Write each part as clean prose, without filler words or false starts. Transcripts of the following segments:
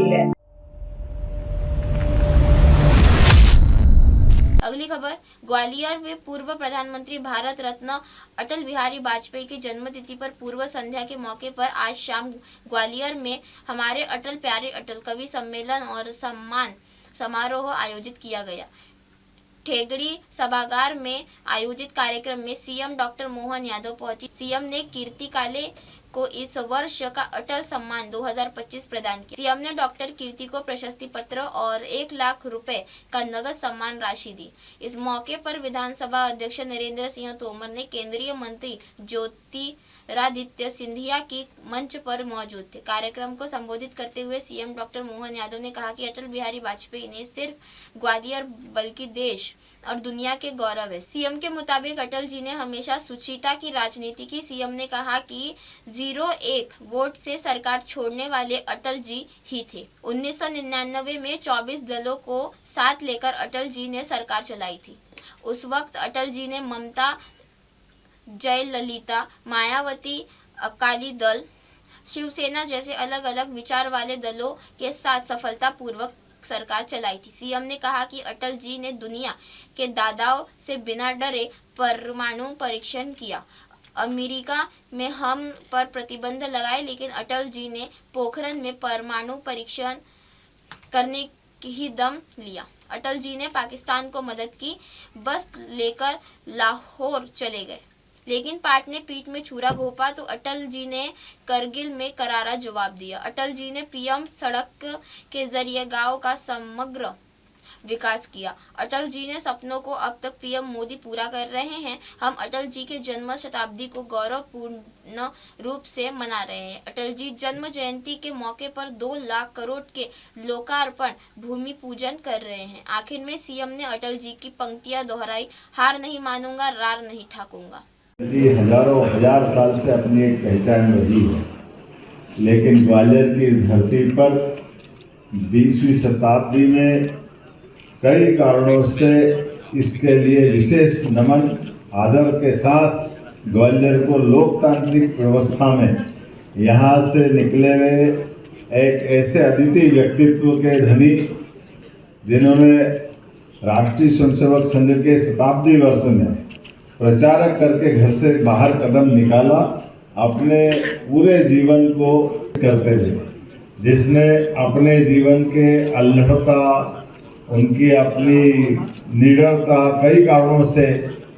गई है। अगली खबर, ग्वालियर में पूर्व प्रधानमंत्री भारत रत्न अटल बिहारी वाजपेयी की जन्मतिथि पर पूर्व संध्या के मौके पर आज शाम ग्वालियर में हमारे अटल प्यारे अटल कवि सम्मेलन और सम्मान समारोह आयोजित किया गया। ठेगड़ी सभागार में आयोजित कार्यक्रम में सीएम डॉक्टर मोहन यादव पहुंची। सीएम ने कीर्ति काले को इस वर्ष का अटल सम्मान 2025 प्रदान किया। सीएम ने डॉक्टर कीर्ति को प्रशस्ति पत्र और 1 लाख रुपए का नगद सम्मान राशि दी। इस मौके पर विधानसभा अध्यक्ष नरेंद्र सिंह तोमर ने केंद्रीय मंत्री ज्योतिरादित्य सिंधिया की मंच पर मौजूद थे। कार्यक्रम को संबोधित करते हुए सीएम डॉक्टर मोहन यादव ने कहा कि अटल बिहारी वाजपेयी ने सिर्फ ग्वालियर बल्कि देश और दुनिया के गौरव है। सीएम के मुताबिक अटल जी ने हमेशा सुचिता की राजनीति की। सीएम ने कहा कि 01 वोट से सरकार छोड़ने वाले अटल जी ही थे। 1999 में 24 दलों को साथ लेकर अटल जी ने सरकार चलाई थी। उस वक्त अटल जी ने ममता, जयललिता, मायावती, अकाली दल, शिवसेना जैसे अलग अलग विचार वाले दलों के साथ सफलतापूर्वक सरकार चलाई थी। सीएम ने कहा कि अटल जी ने दुनिया के दादाओं से बिना डरे परमाणु परीक्षण किया। अमेरिका में हम पर प्रतिबंध लगाए, लेकिन अटल जी ने पोखरण में परमाणु परीक्षण करने की ही दम लिया। अटल जी ने पाकिस्तान को मदद की, बस लेकर लाहौर चले गए, लेकिन पाट ने पीठ में छुरा घोंपा तो अटल जी ने करगिल में करारा जवाब दिया। अटल जी ने पीएम सड़क के जरिए गांव का समग्र विकास किया। अटल जी ने सपनों को अब तक पीएम मोदी पूरा कर रहे हैं। हम अटल जी के जन्म शताब्दी को गौरवपूर्ण रूप से मना रहे हैं। अटल जी जन्म जयंती के मौके पर 2 लाख करोड़ के लोकार्पण भूमि पूजन कर रहे हैं। आखिर में सीएम ने अटल जी की पंक्तियां दोहराई, हार नहीं मानूंगा, रार नहीं ठाकूंगा। हजारों हजार साल से अपनी एक पहचान रही है, लेकिन ग्वालियर की धरती पर 20वीं शताब्दी में कई कारणों से इसके लिए विशेष नमन आदर के साथ ग्वालियर को लोकतांत्रिक व्यवस्था में यहाँ से निकले हुए एक ऐसे अद्वितीय व्यक्तित्व के धनी जिन्होंने राष्ट्रीय स्वयंसेवक संघ के शताब्दी वर्ष में प्रचारक करके घर से बाहर कदम निकाला, अपने पूरे जीवन को करते हुए, जिसने अपने जीवन के अल्हड़ता, उनकी अपनी निडरता, कई कारणों से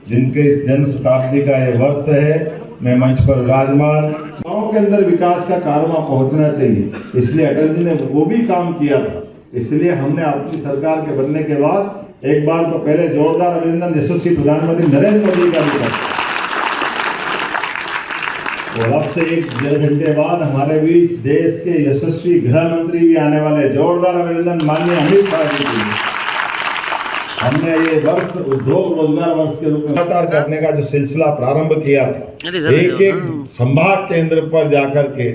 जिनके इस जन्म शताब्दी का ये वर्ष है, मैं मंच पर विराजमान। गाँव के अंदर विकास का कारवां पहुंचना चाहिए, इसलिए अटल जी ने वो भी काम किया था। इसलिए हमने अपनी सरकार के बनने के बाद एक बार तो पहले जोरदार अभिनंदन यशस्वी प्रधानमंत्री नरेंद्र मोदी का भी था। और अब से 1-1.5 घंटे बाद हमारे बीच देश के यशस्वी गृह मंत्री भी आने वाले। जोरदार अभिनंदन माननीय अमित शाह जी के लिए। हमने ये वर्ष उद्योग रोजगार वर्ष के रूप में लगातार करने का जो सिलसिला प्रारंभ किया था, एक संभाग केंद्र पर जाकर के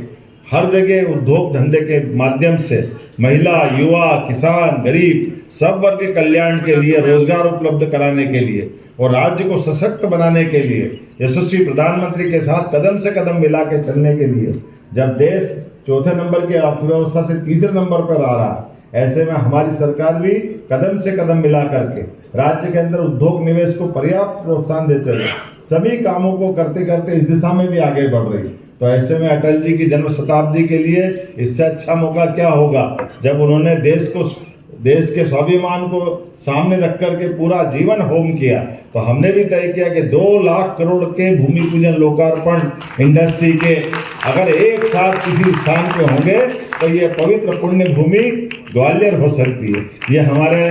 हर जगह उद्योग धंधे के माध्यम से महिला, युवा, किसान, गरीब सब वर्ग के कल्याण के लिए, रोजगार उपलब्ध कराने के लिए और राज्य को सशक्त बनाने के लिए यशस्वी प्रधानमंत्री के साथ कदम से कदम मिला के चलने के लिए, जब देश 4थे नंबर की अर्थव्यवस्था से 3रे नंबर पर आ रहा है, ऐसे में हमारी सरकार भी कदम से कदम मिला करके राज्य के अंदर उद्योग निवेश को पर्याप्त प्रोत्साहन देते हुए सभी कामों को करते करते इस दिशा में भी आगे बढ़ रही है। तो ऐसे में अटल जी की जन्म शताब्दी के लिए इससे अच्छा मौका क्या होगा, जब उन्होंने देश के स्वाभिमान को सामने रख करके पूरा जीवन होम किया। तो हमने भी तय किया कि 2 लाख करोड़ के भूमि पूजन लोकार्पण इंडस्ट्री के अगर एक साथ किसी स्थान पे होंगे तो ये पवित्र पुण्य भूमि ग्वालियर हो सकती है। ये हमारे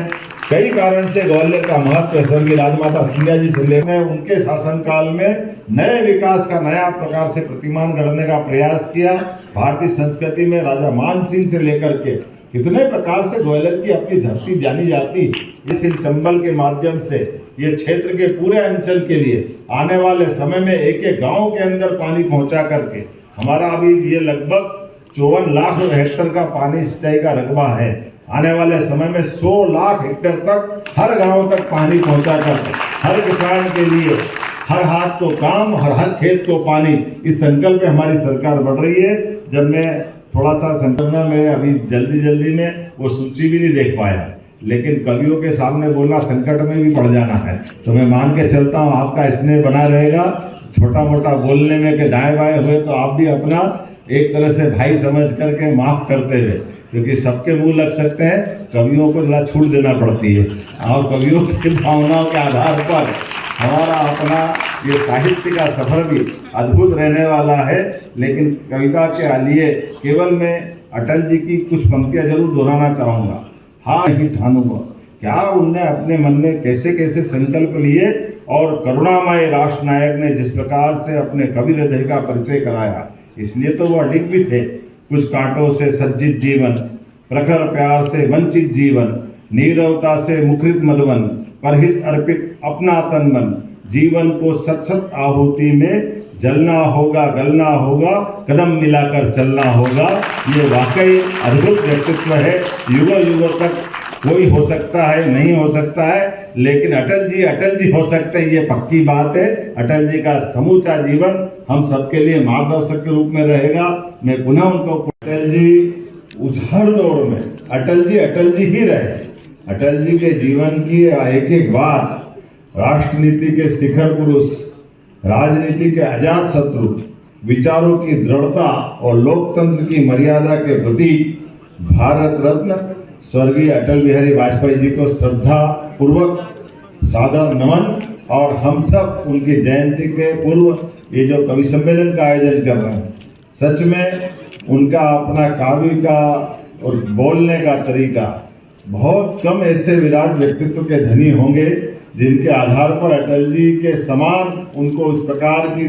कई कारण से ग्वालियर का महत्व है। स्वर्गीय राजमाता सिंधिया जी से लेकर उनके शासनकाल में नए विकास का नया प्रकार से प्रतिमान गढ़ने का प्रयास किया। भारतीय संस्कृति में राजा मान सिंह से लेकर के कितने प्रकार से ग्वालियर की अपनी धरती जानी जाती। इस चंबल के माध्यम से ये क्षेत्र के पूरे अंचल के लिए आने वाले समय में एक गांव के अंदर पानी पहुंचा करके हमारा अभी ये लगभग 54 लाख हेक्टेयर का पानी सिंचाई का रकबा है। आने वाले समय में 100 लाख हेक्टेयर तक हर गांव तक पानी पहुंचा कर हर किसान के लिए हर हाथ को काम, हर खेत को पानी, इस संकल्प में हमारी सरकार बढ़ रही है। जब मैं थोड़ा सा संकल्पना में अभी जल्दी में वो सूची भी नहीं देख पाया, लेकिन कवियों के सामने बोलना संकट में भी पड़ जाना है। तो मैं मान के चलता हूँ आपका स्नेह बना रहेगा, छोटा मोटा बोलने में के दाएं बाएं हुए तो आप भी अपना एक तरह से भाई समझ करके माफ करते हुए, क्योंकि सबके मुंह लग सकते हैं, कवियों को जरा छूट देना पड़ती है और कवियों की भावनाओं के आधार पर हमारा अपना ये साहित्य का सफर भी अद्भुत रहने वाला है। लेकिन कविता के लिए केवल मैं अटल जी की कुछ पंक्तियां जरूर दोहराना चाहूँगा। हाँ नहीं ठानूंगा, क्या उनने अपने मन में कैसे कैसे संकल्प लिए और करुणामय राष्ट्र नायक ने जिस प्रकार से अपने कवि हृदय का परिचय कराया, इसलिए तो वो अडिग भी थे। कुछ कांटों से सज्जित जीवन, प्रखर प्यार से वंचित जीवन, नीरवता से मुखरित मधुवन, परहित अर्पित अपना तन मन, जीवन को सत सत आहुति में जलना होगा, गलना होगा, कदम मिलाकर चलना होगा। ये वाकई अद्भुत व्यक्तित्व है। युगों युगों तक कोई हो सकता है, नहीं हो सकता है, लेकिन अटल जी हो सकते हैं, ये पक्की बात है। अटल जी का समूचा जीवन हम सबके लिए मार्गदर्शक के रूप में रहेगा। मैं पुनः उनको, अटल जी उधार दौर में अटल जी ही रहे। अटल जी के जीवन की एक एक बात, राष्ट्रनीति के शिखर पुरुष, राजनीति के अजात शत्रु, विचारों की दृढ़ता और लोकतंत्र की मर्यादा के प्रतीक भारत रत्न स्वर्गीय अटल बिहारी वाजपेयी जी को श्रद्धा पूर्वक सादर नमन। और हम सब उनकी जयंती के पूर्व ये जो कवि सम्मेलन का आयोजन कर रहे हैं, सच में उनका अपना काव्य का और बोलने का तरीका, बहुत कम ऐसे विराट व्यक्तित्व के धनी होंगे जिनके आधार पर अटल जी के समान उनको इस प्रकार की,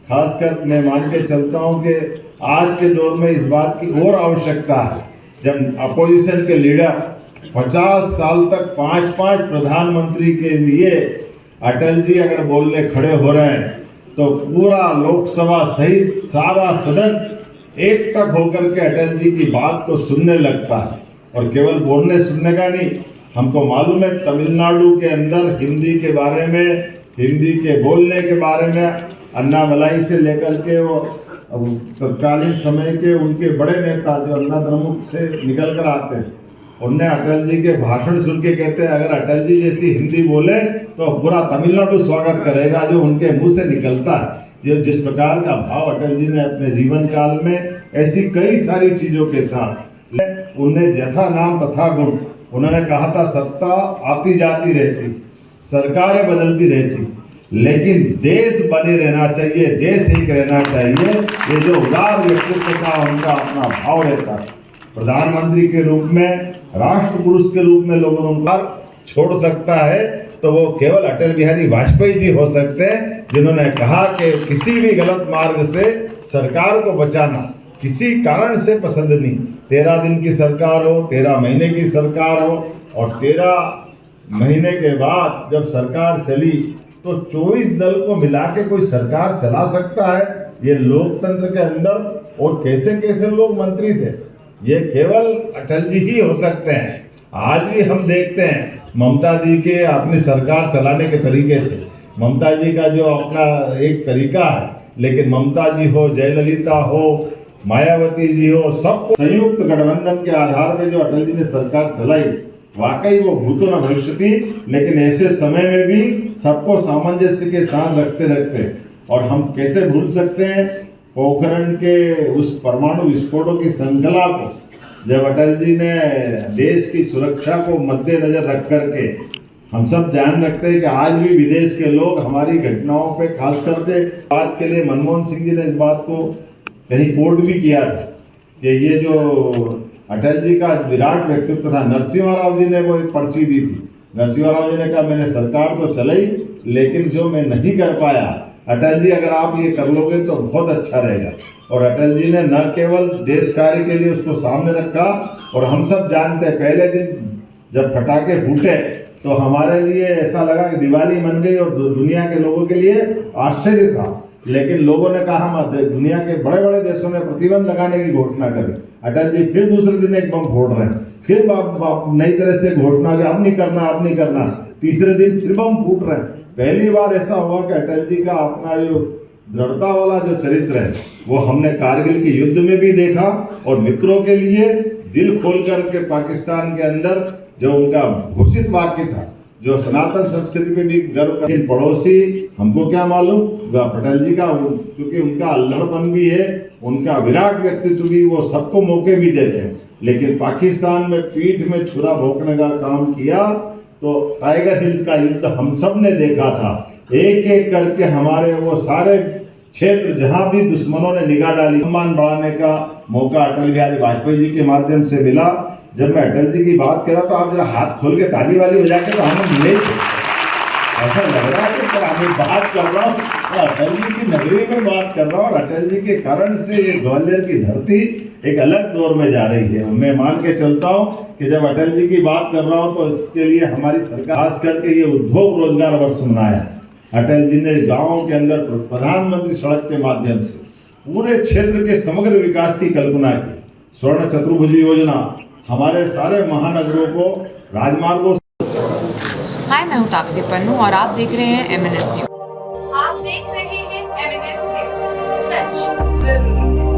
खासकर मैं मान के चलता हूँ कि आज के दौर में इस बात की और आवश्यकता है, जब अपोजिशन के लीडर 50 साल तक 5-5 प्रधानमंत्री के लिए अटल जी अगर बोलने खड़े हो रहे हैं, तो पूरा लोकसभा सहित सारा सदन एक तक होकर के अटल जी की बात को सुनने लगता है। और केवल बोलने सुनने का नहीं, हमको मालूम है तमिलनाडु के अंदर हिंदी के बारे में, हिंदी के बोलने के बारे में अन्नामलाई से लेकर के वो तत्कालीन समय के उनके बड़े नेता जो अन्ना द्रमुक से निकल कर आते हैं, उनने अटल जी के भाषण सुन के कहते हैं अगर अटल जी जैसी हिंदी बोले तो पूरा तमिलनाडु स्वागत करेगा, जो उनके मुंह से निकलता है। जो जिस प्रकार का भाव अटल जी ने अपने जीवन काल में ऐसी कई सारी चीजों के साथ, उन्हें यथा नाम तथा गुण, उन्होंने कहा था सत्ता आती जाती रहती, सरकारें बदलती रहती, लेकिन देश बने रहना चाहिए, देश एक रहना चाहिए। ये जो उदार व्यक्तित्व का उनका अपना भाव रहता है, प्रधानमंत्री के रूप में, राष्ट्र पुरुष के रूप में लोगों उनका छोड़ सकता है तो वो केवल अटल बिहारी वाजपेयी जी हो सकते हैं, जिन्होंने कहा कि किसी भी गलत मार्ग से सरकार को बचाना किसी कारण से पसंद नहीं। 13 दिन की सरकार हो, 13 महीने की सरकार हो, और 13 महीने के बाद जब सरकार चली तो 24 दल को मिला के कोई सरकार चला सकता है? ये लोकतंत्र के अंदर और कैसे कैसे लोग मंत्री थे, ये केवल अटल जी ही हो सकते हैं। आज भी हम देखते हैं ममता जी के अपनी सरकार चलाने के तरीके से, ममता जी का जो अपना एक तरीका है, लेकिन ममता जी हो, जयललिता हो, मायावती जी हो, सब संयुक्त गठबंधन के आधार पर जो अटल जी ने सरकार चलाई, वाकई वो भूतो न भविष्यति। लेकिन ऐसे समय में भी सबको सामंजस्य के साथ रखते रखते, और हम कैसे भूल सकते हैं पोखरण के उस परमाणु विस्फोटों की श्रृंखला को, जब अटल जी ने देश की सुरक्षा को मद्देनजर रख करके, हम सब ध्यान रखते हैं कि आज भी विदेश के लोग हमारी घटनाओं पे खास करके बात के लिए मनमोहन सिंह जी ने इस बात को कहीं कोट भी किया था कि ये जो अटल जी का विराट व्यक्तित्व था, नरसिम्हा राव जी ने वो एक पर्ची दी थी। नरसिम्हा राव जी ने कहा मैंने सरकार तो चलाई, लेकिन जो मैं नहीं कर पाया, अटल जी अगर आप ये कर लोगे तो बहुत अच्छा रहेगा। और अटल जी ने न केवल देश कार्य के लिए उसको सामने रखा, और हम सब जानते हैं पहले दिन जब पटाखे फूटे तो हमारे लिए ऐसा लगा कि दिवाली मन गई, और दुनिया के लोगों के लिए आश्चर्य था। लेकिन लोगों ने कहा हम दुनिया के बड़े बड़े देशों ने प्रतिबंध लगाने की घोषणा करी, अटल जी फिर दूसरे दिन एक बम फोड़ रहे हैं, फिर नई तरह से घोषणा की अब नहीं करना, अब नहीं करना, तीसरे दिन फिर बम फूट रहे हैं। पहली बार ऐसा हुआ कि अटल जी का अपना जो दृढ़ता वाला जो चरित्र है वो हमने कारगिल के युद्ध में भी देखा और मित्रों के लिए दिल खोल करके पाकिस्तान के अंदर जो उनका घोषित वाक्य था, जो सनातन संस्कृति पे भी गर्व करते पड़ोसी हमको क्या मालूम, पटेल जी का क्योंकि उनका अल्हड़पन भी है, उनका विराट व्यक्तित्व भी, वो सबको मौके भी देते हैं, लेकिन पाकिस्तान में पीठ में छुरा भोंकने का काम किया तो टाइगर हिल का युद्ध हम सब ने देखा था। एक एक करके हमारे वो सारे क्षेत्र जहां भी दुश्मनों ने निगाह डाली, सम्मान बढ़ाने का मौका अटल बिहारी वाजपेयी जी के माध्यम से मिला। जब मैं अटल जी की बात कर रहा तो आप जरा हाथ खोल के ताली वाली बजा के तो हमें मिले थे, ऐसा लग रहा है कि मैं बात कर रहा हूँ और अटल जी की नगरी में बात कर रहा हूँ और अटल जी के कारण से ये ग्वालियर की धरती एक अलग दौर में जा रही है। मैं मान के चलता हूँ कि जब अटल जी की बात कर रहा हूँ तो इसके लिए हमारी सरकार खास करके ये उद्योग रोजगार वर्ष मनाया। अटल जी ने गाँव के अंदर प्रधानमंत्री सड़क के माध्यम से पूरे क्षेत्र के समग्र विकास की कल्पना की। स्वर्ण चतुर्भुज योजना हमारे सारे महानगरों को राजमार्गों। हाय, मैं हूँ तापसी पन्नू और आप देख रहे हैं MNS न्यूज। आप देख रहे हैं MNS न्यूज, सच जरूरी है।